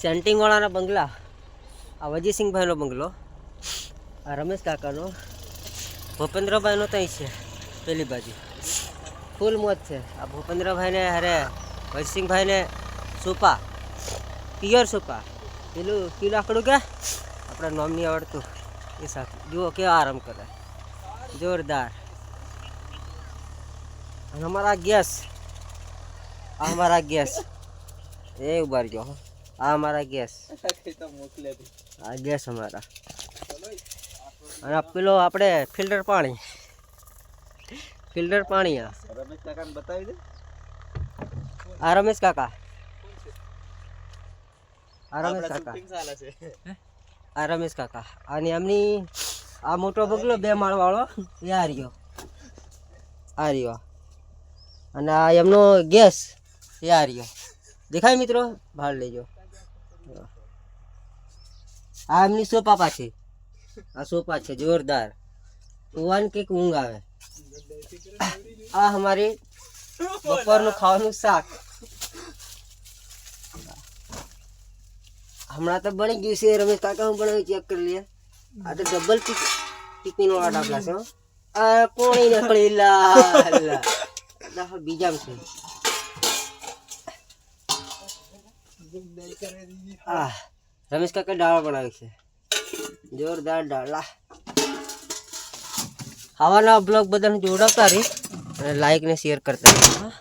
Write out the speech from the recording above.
સેન્ટિંગવાળાના બંગલા, આ વજીસિંહભાઈનો બંગલો, આ રમેશ કાકાનો, ભૂપેન્દ્રભાઈનો ત્યાં છે પેલી બાજુ ફૂલ મોજ છે. આ ભૂપેન્દ્રભાઈને અરે વજીસિંહભાઈને સોપા પિયર સોપા પેલું કયું લાકડું કે આપણા નામ નહીં આવડતું એ સાથે જુઓ કેવા આરામ કરે જોરદાર. અને અમારા ગેસ, આ અમારા ગેસ એ ઉભાર ગયો, આ અમારા ગેસ, આ ગેસ અમારા. અને પેલો આપણે ફિલ્ટર પાણી આ રમેશ કાકાને બતાવી દે. આ રમેશ કાકા, આ રમેશ કાકા, આ રમેશ કાકા. અને એમની આ મોટો બગલો 2 માળવાળો એ આ રહ્યો. અને આ એમનો ગેસ એ આ રહ્યો, દેખાય મિત્રો? બહાર લેજો. આ એમની સોપા પાછી, આ સોપા છે જોરદાર, સુવાની કંઈક ઊંઘ આવે. આ અમારી બપોરનું ખાવાનું શાક હમણાં તો બની ગયું છે. રમેશ કાકા હું બનાવી ચેક કરી લઈએ. આ તો ડબલ ટીપીનો આડા છે. આ કોણી નકળી લાલ બીજા છે. આ રમેશ કાકા દાળ બનાવી છે, જોરદાર દાળ. આવાના બ્લોગ બધાને જોડાવતા રહી અને લાઈક ને શેર કરતા રહી.